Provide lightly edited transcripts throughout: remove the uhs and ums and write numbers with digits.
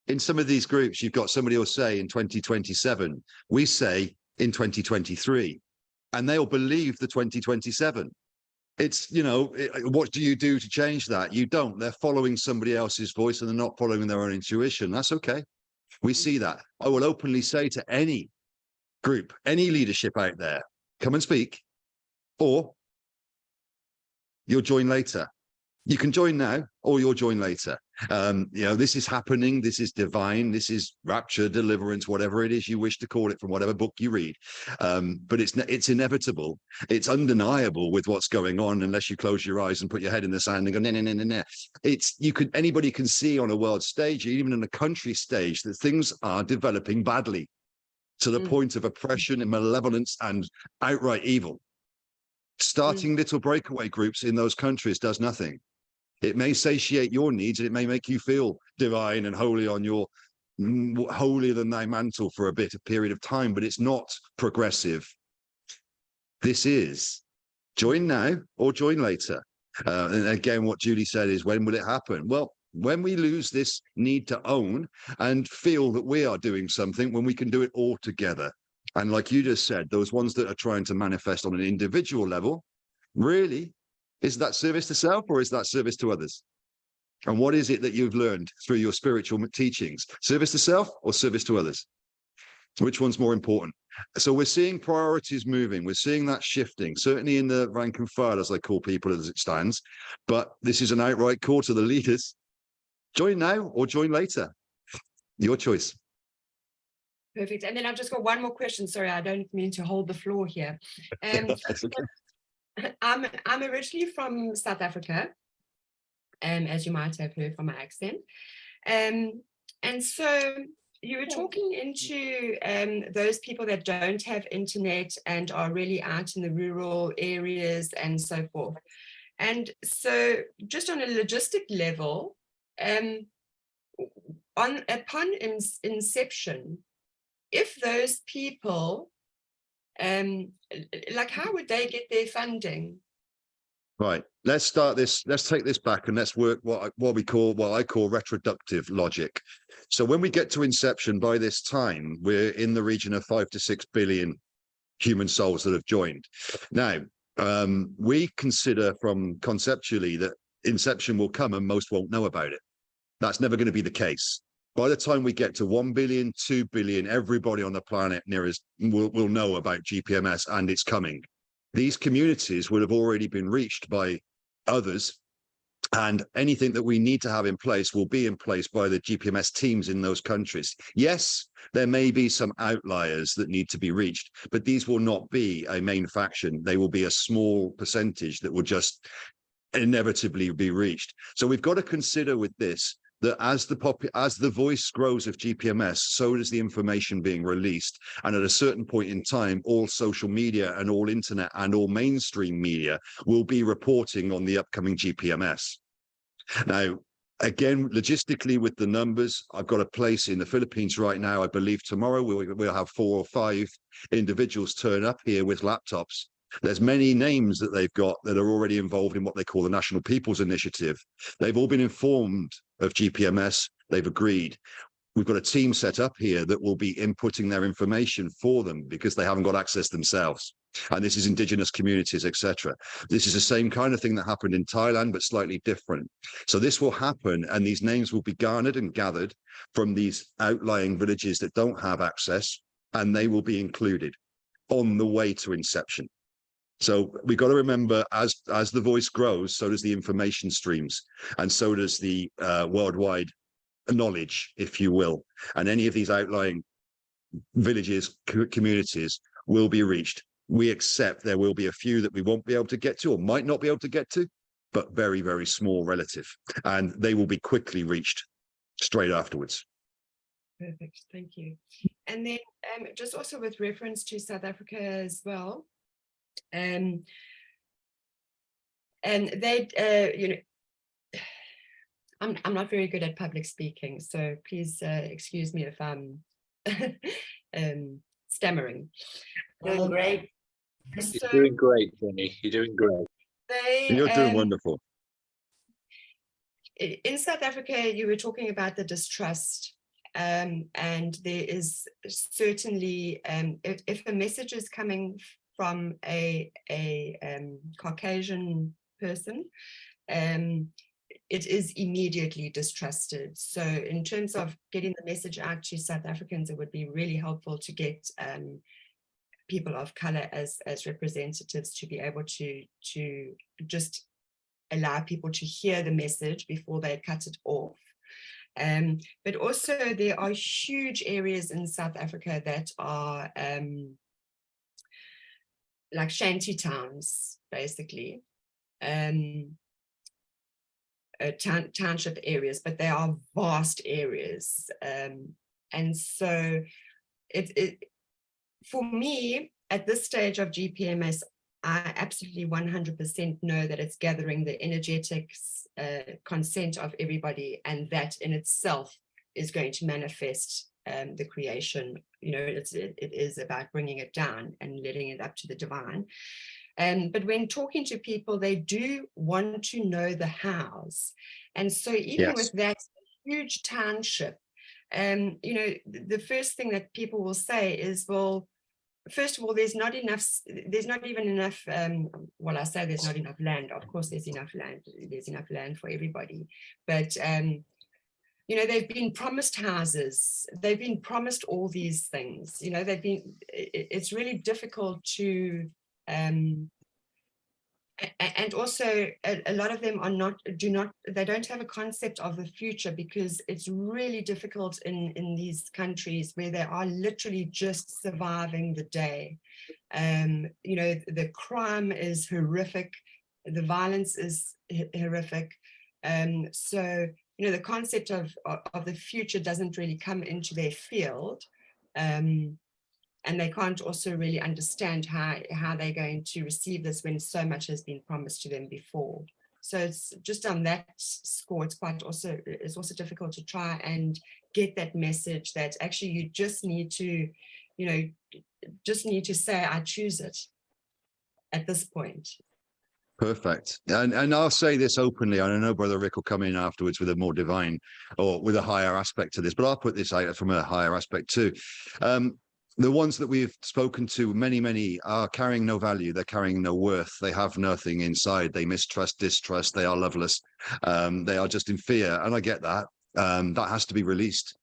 in some of these groups, you've got somebody will say in 2027, we say in 2023, and they'll believe the 2027. It's, what do you do to change that? You don't. They're following somebody else's voice and they're not following their own intuition. That's okay. We see that. I will openly say to any group, any leadership out there, come and speak, or you'll join later. You can join now, or you'll join later. This is happening. This is divine. This is rapture, deliverance, whatever it is you wish to call it from whatever book you read. But it's inevitable. It's undeniable with what's going on, unless you close your eyes and put your head in the sand and go, no. Anybody can see on a world stage, even in a country stage, that things are developing badly to the point of oppression and malevolence and outright evil. Starting little breakaway groups in those countries does nothing. It may satiate your needs and it may make you feel divine and holy on your holier than thy mantle for a period of time, but it's not progressive. This is join now or join later. And again, what Julie said is, when will it happen? Well, when we lose this need to own and feel that we are doing something, when we can do it all together. And like you just said, those ones that are trying to manifest on an individual level, really, is that service to self or is that service to others? And what is it that you've learned through your spiritual teachings? Service to self or service to others? Which one's more important? So we're seeing priorities moving. We're seeing that shifting, certainly in the rank and file, as I call people as it stands. But this is an outright call to the leaders. Join now or join later. Your choice. Perfect. And then I've just got one more question. Sorry, I don't mean to hold the floor here. I'm originally from South Africa, as you might have heard from my accent. And so you were talking into those people that don't have internet and are really out in the rural areas and so forth. And so just on a logistic level, upon inception, if those people, how would they get their funding? Right. Let's take this back and let's work what I call retroductive logic. So when we get to inception, by this time, we're in the region of 5 to 6 billion human souls that have joined. Now, we consider from conceptually that inception will come and most won't know about it. That's never going to be the case. By the time we get to 1 billion, 2 billion, everybody on the planet nearest will know about GPMS and it's coming. These communities will have already been reached by others, and anything that we need to have in place will be in place by the GPMS teams in those countries. Yes, there may be some outliers that need to be reached, but these will not be a main faction. They will be a small percentage that will just inevitably be reached. So we've got to consider with this that as the voice grows of GPMS, so does the information being released. And at a certain point in time, all social media and all internet and all mainstream media will be reporting on the upcoming GPMS. Now, again, logistically with the numbers, I've got a place in the Philippines right now. I believe tomorrow we'll have 4 or 5 individuals turn up here with laptops. There's many names that they've got that are already involved in what they call the National People's Initiative. They've all been informed of GPMS. They've agreed. We've got a team set up here that will be inputting their information for them because they haven't got access themselves. And this is indigenous communities, etc. This is the same kind of thing that happened in Thailand, but slightly different. So this will happen, and these names will be garnered and gathered from these outlying villages that don't have access, and they will be included on the way to inception. So we've got to remember, as the voice grows, so does the information streams, and so does the worldwide knowledge, if you will. And any of these outlying villages, communities will be reached. We accept there will be a few that we won't be able to get to or might not be able to get to, but very, very small relative. And they will be quickly reached straight afterwards. Perfect. Thank you. And then just also with reference to South Africa as well, and they, I'm not very good at public speaking, so please excuse me if I'm stammering. Doing great. You're doing great, Jenny. You're doing great. You're doing wonderful. In South Africa, you were talking about the distrust and there is certainly, if a message is coming from a Caucasian person, it is immediately distrusted. So in terms of getting the message out to South Africans, it would be really helpful to get people of color as representatives to be able to just allow people to hear the message before they cut it off. But also there are huge areas in South Africa that are like shanty towns, basically, township areas, but they are vast areas. And so for me, at this stage of GPMS, I absolutely 100% know that it's gathering the energetics, consent of everybody, and that in itself is going to manifest the creation. You know, it is about bringing it down and letting it up to the divine. But when talking to people, they do want to know the hows. And so even with that huge township, you know, the first thing that people will say is, well, first of all, there's not even enough, well, I say there's not enough land. Of course, there's enough land for everybody. But, you know, they've been promised houses. They've been promised all these things. You know, it's really difficult to, and also a lot of them they don't have a concept of the future, because it's really difficult in these countries where they are literally just surviving the day. You know, the crime is horrific, the violence is horrific. So, you know, the concept of the future doesn't really come into their field. And they can't also really understand how they're going to receive this when so much has been promised to them before. So it's just on that score, it's also difficult to try and get that message that actually you just need to, you know, say, I choose it at this point. Perfect. And I'll say this openly, and I know Brother Rick will come in afterwards with a more divine or with a higher aspect to this, but I'll put this out from a higher aspect too. The ones that we've spoken to, many are carrying no value. They're carrying no worth. They have nothing inside. They mistrust, distrust. They are loveless. They are just in fear. And I get that. That has to be released.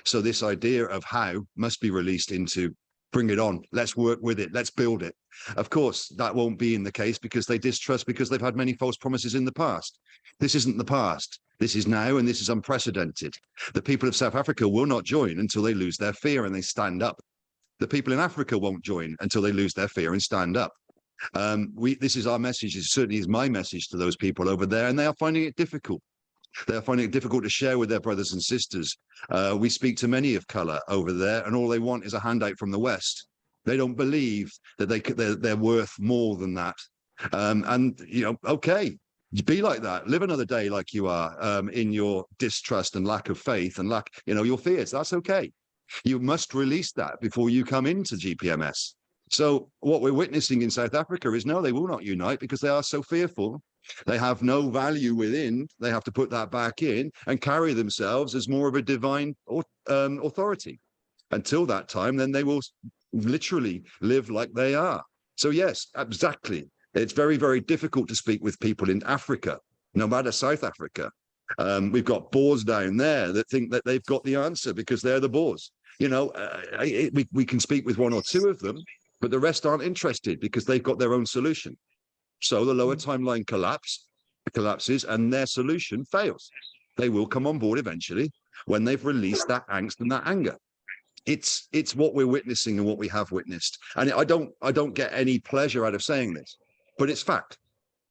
So this idea of how must be released into bring it on. Let's work with it. Let's build it. Of course, that won't be in the case because they distrust, because they've had many false promises in the past. This isn't the past. This is now, and this is unprecedented. The people of South Africa will not join until they lose their fear and they stand up. The people in Africa won't join until they lose their fear and stand up. This is our message. It certainly is my message to those people over there, and they are finding it difficult. They are finding it difficult to share with their brothers and sisters. We speak to many of color over there, and all they want is a handout from the West. They don't believe that they're worth more than that. And you know, okay, be like that. Live another day like you are, in your distrust and lack of faith and your fears. That's okay. You must release that before you come into GPMS. So what we're witnessing in South Africa is, no, they will not unite because they are so fearful. They have no value within. They have to put that back in and carry themselves as more of a divine authority. Until that time, then they will literally live like they are. So yes, exactly. It's very, very difficult to speak with people in Africa, no matter South Africa. We've got Boers down there that think that they've got the answer because they're the Boers. You know, we can speak with one or two of them, but the rest aren't interested because they've got their own solution. So the lower timeline collapses and their solution fails. They will come on board eventually when they've released that angst and that anger. It's what we're witnessing and what we have witnessed. And I don't get any pleasure out of saying this, but it's fact.